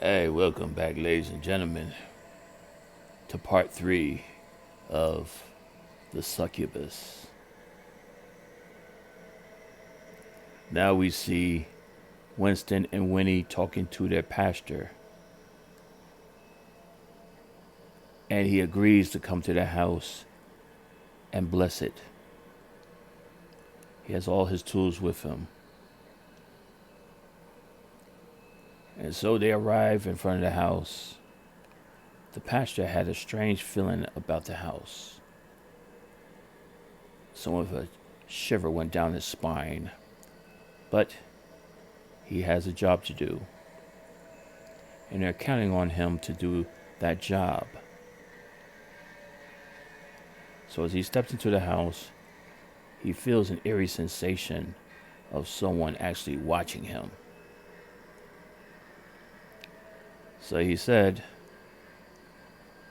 Hey, welcome back, ladies and gentlemen, to part 3 of the Succubus. Now we see Winston and Winnie talking to their pastor, and he agrees to come to their house and bless it. He has all his tools with him. And so they arrive in front of the house. The pastor had a strange feeling about the house. Some of a shiver went down his spine. But he has a job to do. And they're counting on him to do that job. So as he steps into the house, he feels an eerie sensation of someone actually watching him. So he said,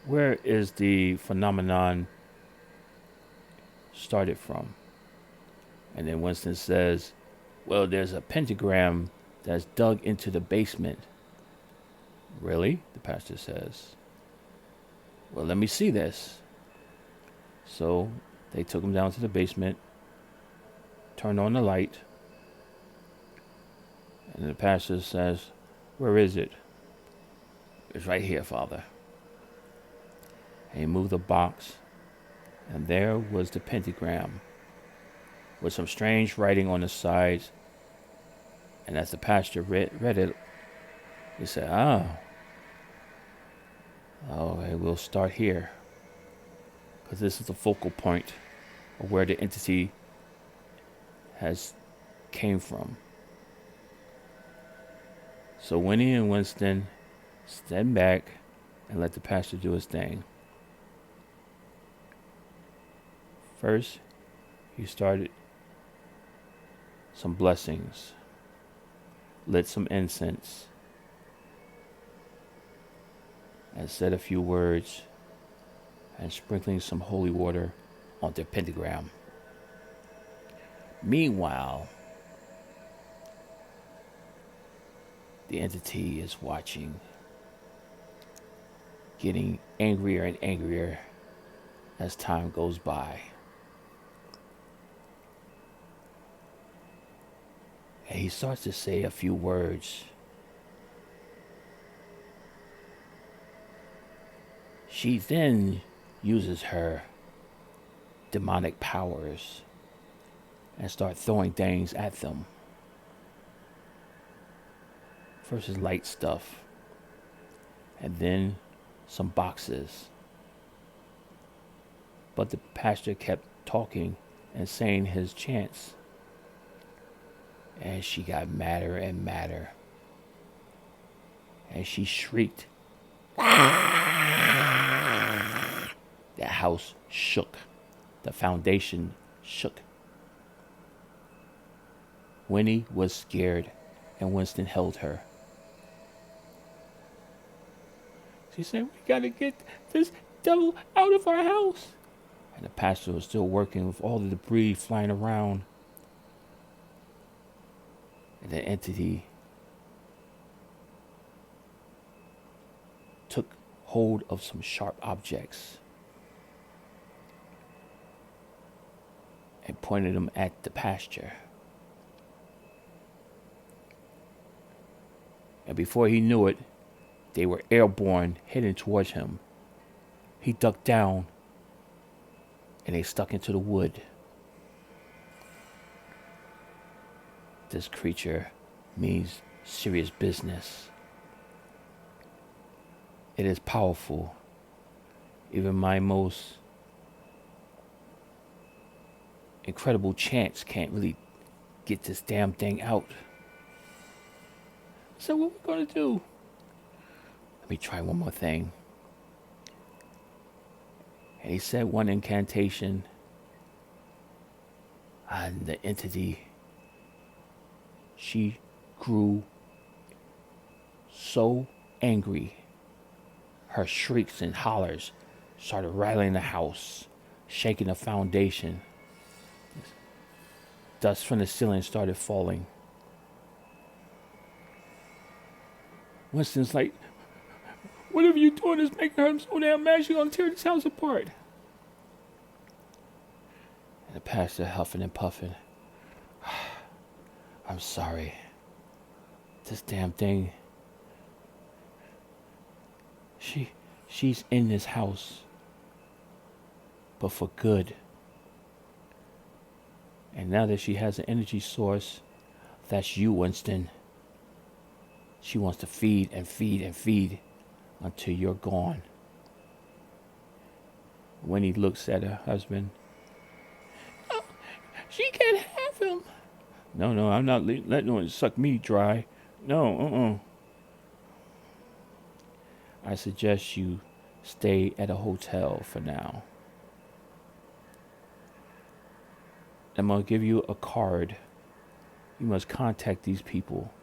"Where is the phenomenon started from?" And then Winston says, "Well, there's a pentagram that's dug into the basement." "Really?" the pastor says. "Well, let me see this." So they took him down to the basement, turned on the light, and the pastor says, "Where is it?" "It's right here, Father." And he moved the box, and there was the pentagram with some strange writing on the sides. And as the pastor read it, he said, okay, we'll start here. Because this is the focal point of where the entity has came from. So Winnie and Winston stand back and let the pastor do his thing. First, he started some blessings, lit some incense, and said a few words, and sprinkling some holy water on the pentagram. Meanwhile, the entity is watching, getting angrier and angrier as time goes by. And he starts to say a few words. She then uses her demonic powers and starts throwing things at them. First is light stuff, and then some boxes. But the pastor kept talking and saying his chants. And she got madder and madder. And she shrieked. The house shook. The foundation shook. Winnie was scared, and Winston held her. She said, "We gotta get this devil out of our house." And the pastor was still working with all the debris flying around. And the entity took hold of some sharp objects and pointed them at the pasture. And before he knew it, they were airborne, heading towards him. He ducked down, and they stuck into the wood. This creature means serious business. It is powerful. Even my most incredible chants can't really get this damn thing out. So what we're gonna do? Let me try one more thing. And he said one incantation, and the entity, she grew so angry. Her shrieks and hollers started rattling the house, shaking the foundation. Dust from the ceiling started falling. Winston's like, whatever you doing is making her so damn mad she's gonna tear this house apart. And the pastor huffing and puffing. I'm sorry. This damn thing. She's in this house. But for good. And now that she has an energy source, that's you, Winston. She wants to feed and feed and feed until you're gone. When he looks at her husband, oh, she can't have him. No, I'm not letting no one suck me dry. No, I suggest you stay at a hotel for now. I'm going to give you a card. You must contact these people.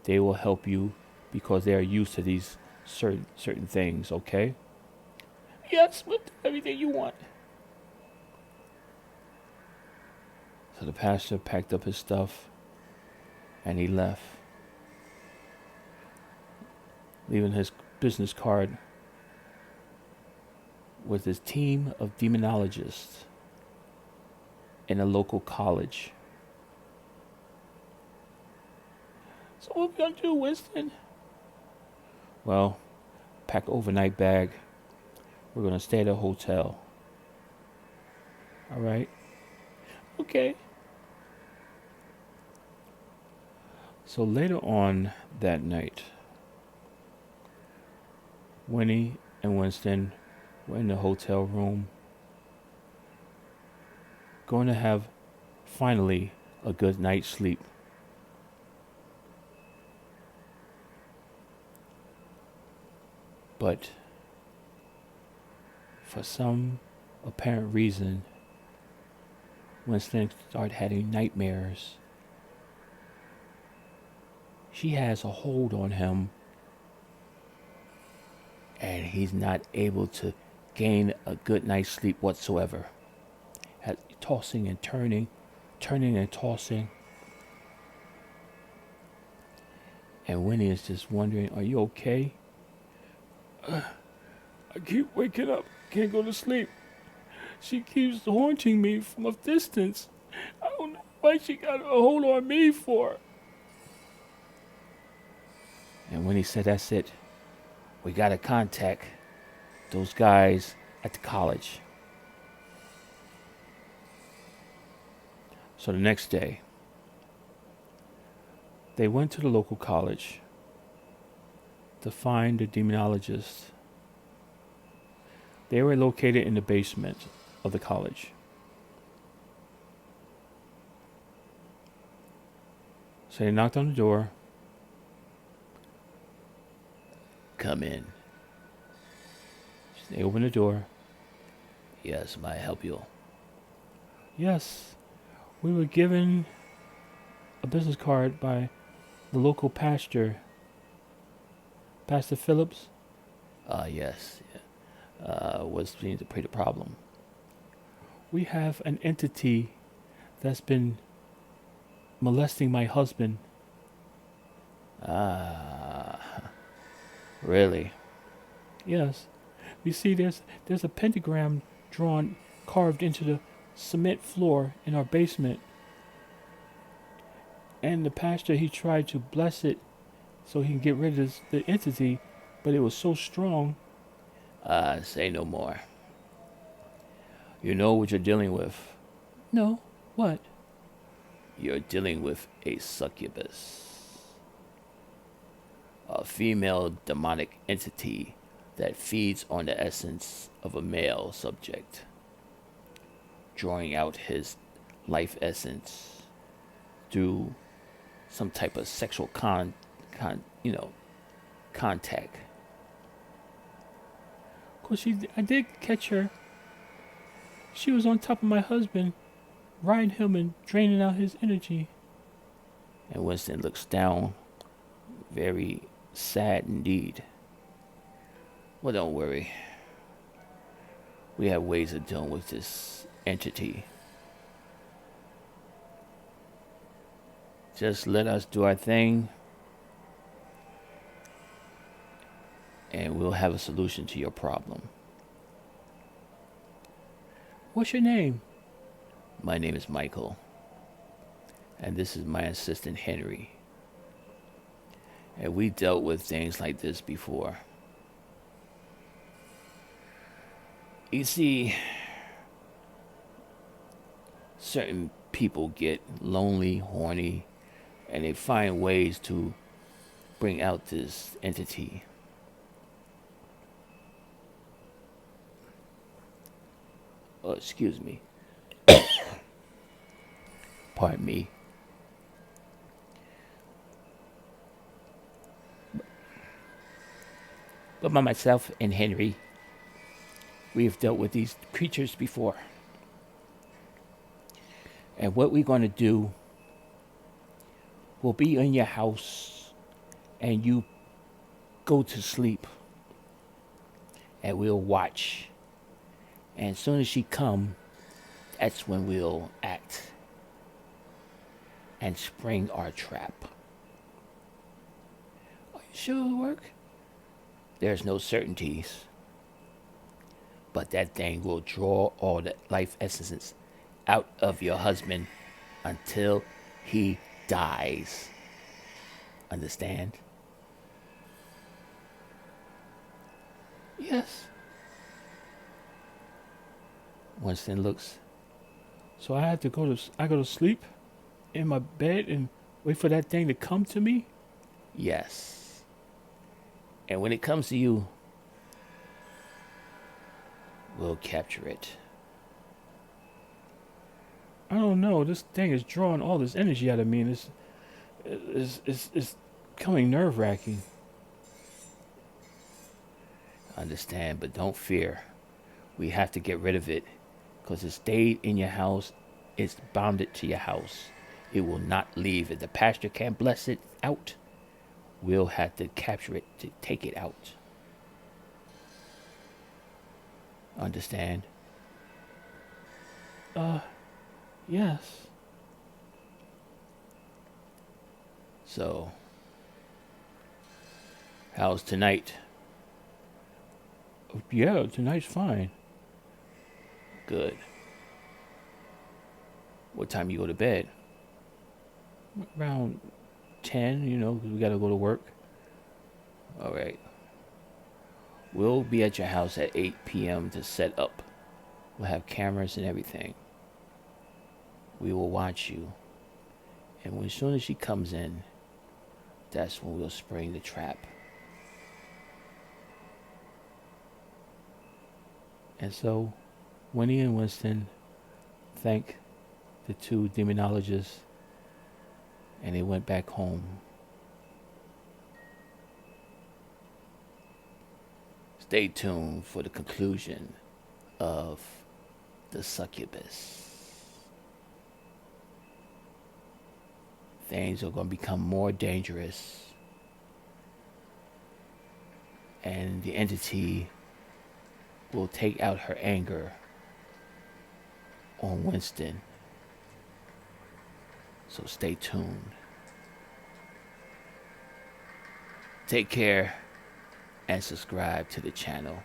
They will help you because they are used to these certain things, okay? Yes, we'll do everything you want. So the pastor packed up his stuff and he left, leaving his business card with his team of demonologists in a local college. So what we gonna do, Winston? Well, pack an overnight bag. We're gonna stay at a hotel. All right? Okay. So later on that night, Winnie and Winston were in the hotel room, going to have finally a good night's sleep. But for some apparent reason, Winston started having nightmares. She has a hold on him, and he's not able to gain a good night's sleep whatsoever. Tossing and turning and tossing. And Winnie is just wondering, are you okay? I keep waking up, can't go to sleep. She keeps haunting me from a distance. I don't know why she got a hold on me for. And when he said, that's it, we gotta contact those guys at the college. So the next day, they went to the local college to find the demonologists. They were located in the basement of the college. So they knocked on the door. Come in. They opened the door. Yes, may I help you? Yes, we were given a business card by the local pastor, Pastor Phillips. Yes. What seems to be the problem? We have an entity that's been molesting my husband. Really? Yes. You see, there's a pentagram carved into the cement floor in our basement. And the pastor, he tried to bless it so he can get rid of the entity, but it was so strong. Say no more. You know what you're dealing with? No. What? You're dealing with a succubus. A female demonic entity that feeds on the essence of a male subject, drawing out his life essence through some type of sexual contact. Of course, I did catch her. She was on top of my husband, riding him and draining out his energy. And Winston looks down, very sad indeed. Well, don't worry. We have ways of dealing with this entity. Just let us do our thing. and we'll have a solution to your problem. What's your name? My name is Michael, and this is my assistant Henry. And we dealt with things like this before. You see, certain people get lonely, horny, and they find ways to bring out this entity. Oh, excuse me. Pardon me. But by myself and Henry, we have dealt with these creatures before. And what we're going to do will be in your house and you go to sleep and we'll watch. And as soon as she come, that's when we'll act and spring our trap. Are you sure it'll work? There's no certainties. But that thing will draw all the life essences out of your husband until he dies. Understand? Yes. Winston looks. So I go to sleep in my bed and wait for that thing to come to me? Yes. And when it comes to you, we'll capture it. I don't know. This thing is drawing all this energy out of me, and it's becoming nerve-wracking. Understand, but don't fear. We have to get rid of it, because it stayed in your house. It's bonded to your house. It will not leave. If the pastor can't bless it out, we'll have to capture it to take it out. Understand? Yes. So, how's tonight? Yeah, tonight's fine. Good. What time you go to bed? Around 10, because we gotta go to work. All right. We'll be at your house at 8 p.m. to set up. We'll have cameras and everything. We will watch you. And as soon as she comes in, that's when we'll spring the trap. And so, Winnie and Winston thanked the two demonologists, and they went back home. Stay tuned for the conclusion of the Succubus. Things are going to become more dangerous, and the entity will take out her anger on Winston. So stay tuned. Take care and subscribe to the channel.